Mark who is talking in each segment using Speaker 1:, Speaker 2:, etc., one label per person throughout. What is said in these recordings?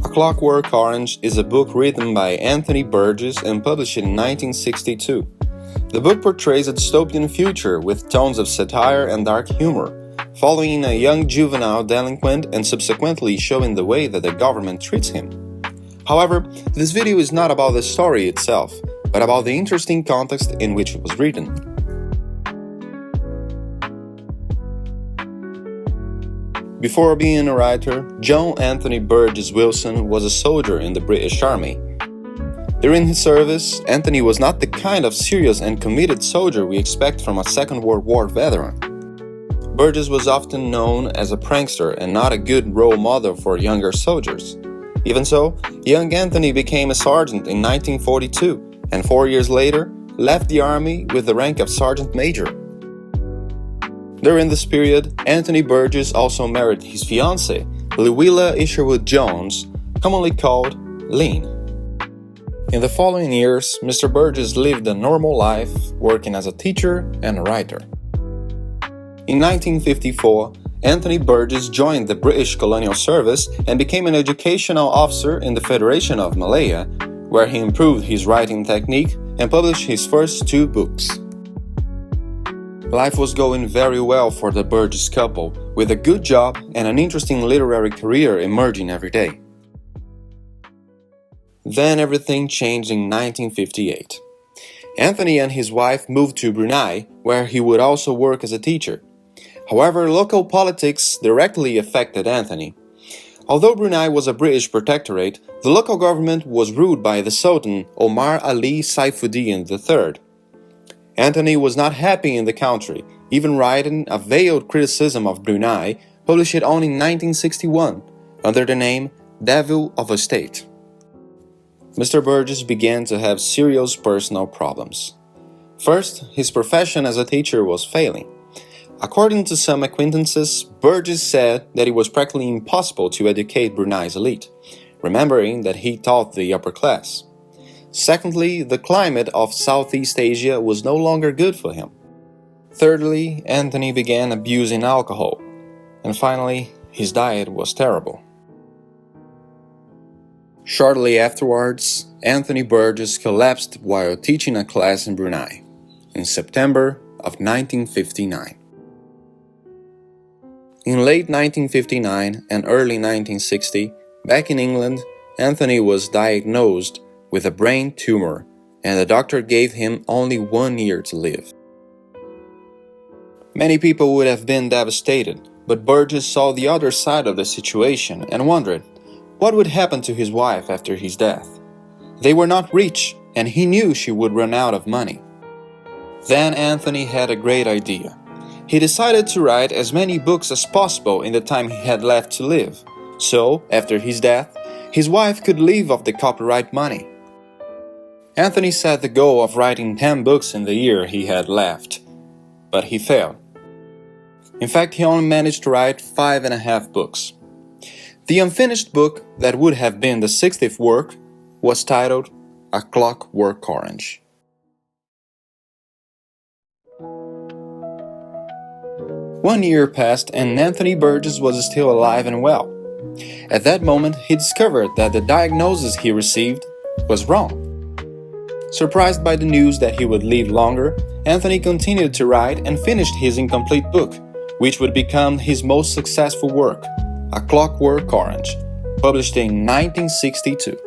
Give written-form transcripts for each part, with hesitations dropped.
Speaker 1: Clockwork Orange is a book written by Anthony Burgess and published in 1962. The book portrays a dystopian future with tones of satire and dark humor, following a young juvenile delinquent and subsequently showing the way that the government treats him. However, this video is not about the story itself, but about the interesting context in which it was written. Before being a writer, John Anthony Burgess Wilson was a soldier in the British Army. During his service, Anthony was not the kind of serious and committed soldier we expect from a Second World War veteran. Burgess was often known as a prankster and not a good role model for younger soldiers. Even so, young Anthony became a sergeant in 1942 and 4 years later left the army with the rank of sergeant major. During this period, Anthony Burgess also married his fiancée, Louisa Isherwood Jones, commonly called Lynn. In the following years, Mr. Burgess lived a normal life, working as a teacher and a writer. In 1954, Anthony Burgess joined the British Colonial Service and became an educational officer in the Federation of Malaya, where he improved his writing technique and published his first 2 books. Life was going very well for the Burgess couple, with a good job and an interesting literary career emerging every day. Then everything changed in 1958. Anthony and his wife moved to Brunei, where he would also work as a teacher. However, local politics directly affected Anthony. Although Brunei was a British protectorate, the local government was ruled by the Sultan Omar Ali Saifuddin III. Anthony was not happy in the country, even writing a veiled criticism of Brunei, published only in 1961, under the name Devil of a State. Mr. Burgess began to have serious personal problems. First, his profession as a teacher was failing. According to some acquaintances, Burgess said that it was practically impossible to educate Brunei's elite, remembering that he taught the upper class. Secondly, the climate of Southeast Asia was no longer good for him. Thirdly, Anthony began abusing alcohol. And finally, his diet was terrible. Shortly afterwards, Anthony Burgess collapsed while teaching a class in Brunei, in September of 1959. In late 1959 and early 1960, back in England, Anthony was diagnosed with a brain tumor, and the doctor gave him only 1 year to live. Many people would have been devastated, but Burgess saw the other side of the situation and wondered what would happen to his wife after his death. They were not rich, and he knew she would run out of money. Then Anthony had a great idea. He decided to write as many books as possible in the time he had left to live, so, after his death, his wife could live off the copyright money. Anthony set the goal of writing 10 books in the year he had left, but he failed. In fact, he only managed to write 5.5 books. The unfinished book that would have been the 60th work was titled A Clockwork Orange. One year passed and Anthony Burgess was still alive and well. At that moment, he discovered that the diagnosis he received was wrong. Surprised by the news that he would live longer, Anthony continued to write and finished his incomplete book, which would become his most successful work, A Clockwork Orange, published in 1962.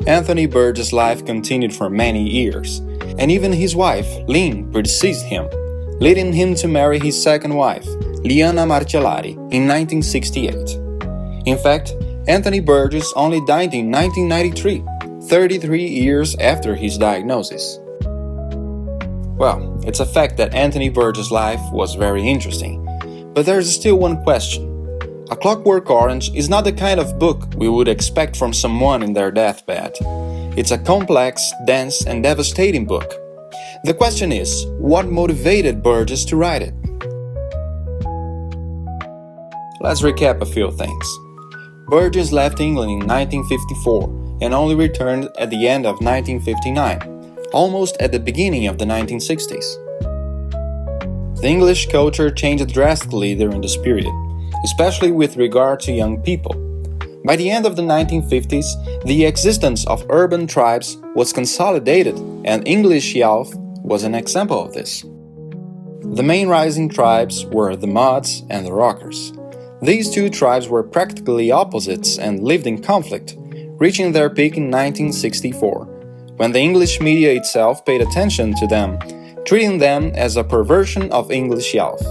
Speaker 1: Anthony Burgess' life continued for many years, and even his wife, Lynn, predeceased him, leading him to marry his second wife, Liana Marcellari, in 1968. In fact, Anthony Burgess only died in 1993, 33 years after his diagnosis. Well, it's a fact that Anthony Burgess' life was very interesting, but there's still one question. A Clockwork Orange is not the kind of book we would expect from someone in their deathbed. It's a complex, dense, and devastating book. The question is, what motivated Burgess to write it? Let's recap a few things. Burgess left England in 1954 and only returned at the end of 1959, almost at the beginning of the 1960s. The English culture changed drastically during this period, especially with regard to young people. By the end of the 1950s, the existence of urban tribes was consolidated, and English Youth was an example of this. The main rising tribes were the Mods and the Rockers. These two tribes were practically opposites and lived in conflict, reaching their peak in 1964, when the English media itself paid attention to them, treating them as a perversion of English Youth.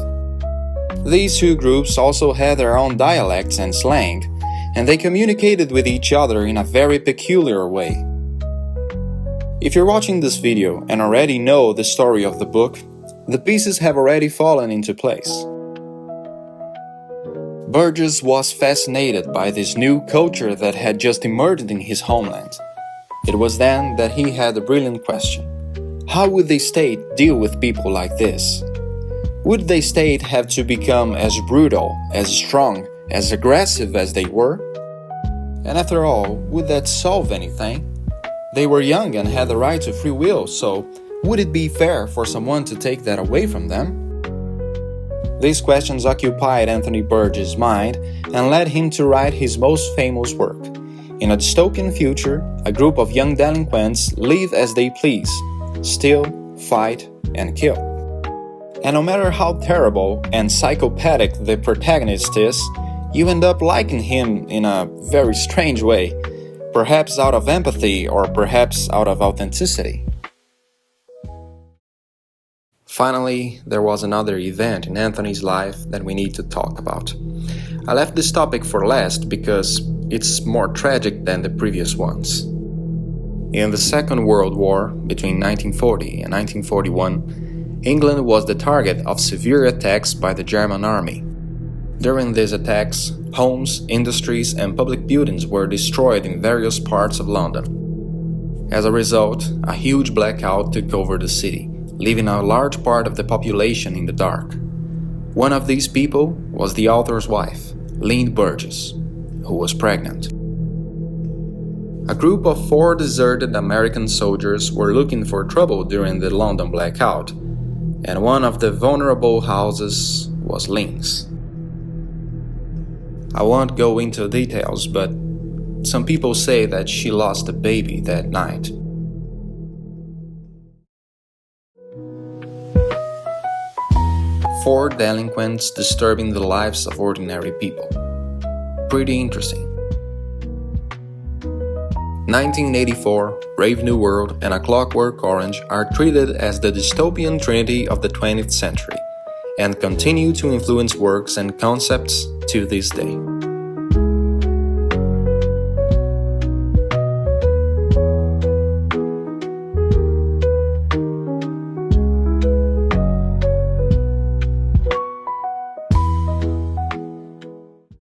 Speaker 1: These two groups also had their own dialects and slang, and they communicated with each other in a very peculiar way. If you're watching this video and already know the story of the book, the pieces have already fallen into place. Burgess was fascinated by this new culture that had just emerged in his homeland. It was then that he had a brilliant question. How would the state deal with people like this? Would the state have to become as brutal, as strong, as aggressive as they were? And after all, would that solve anything? They were young and had the right to free will, so would it be fair for someone to take that away from them? These questions occupied Anthony Burgess' mind and led him to write his most famous work. In a dystopian future, a group of young delinquents live as they please, steal, fight, and kill. And no matter how terrible and psychopathic the protagonist is, you end up liking him in a very strange way, perhaps out of empathy or perhaps out of authenticity. Finally, there was another event in Anthony's life that we need to talk about. I left this topic for last because it's more tragic than the previous ones. In the Second World War, between 1940 and 1941, England was the target of severe attacks by the German army. During these attacks, homes, industries, and public buildings were destroyed in various parts of London. As a result, a huge blackout took over the city, leaving a large part of the population in the dark. One of these people was the author's wife, Lynn Burgess, who was pregnant. A group of 4 deserted American soldiers were looking for trouble during the London blackout, and one of the vulnerable houses was Lynn's. I won't go into details, but some people say that she lost a baby that night. Four delinquents disturbing the lives of ordinary people. Pretty interesting. 1984, Brave New World, and A Clockwork Orange are treated as the dystopian trinity of the 20th century, and continue to influence works and concepts to this day.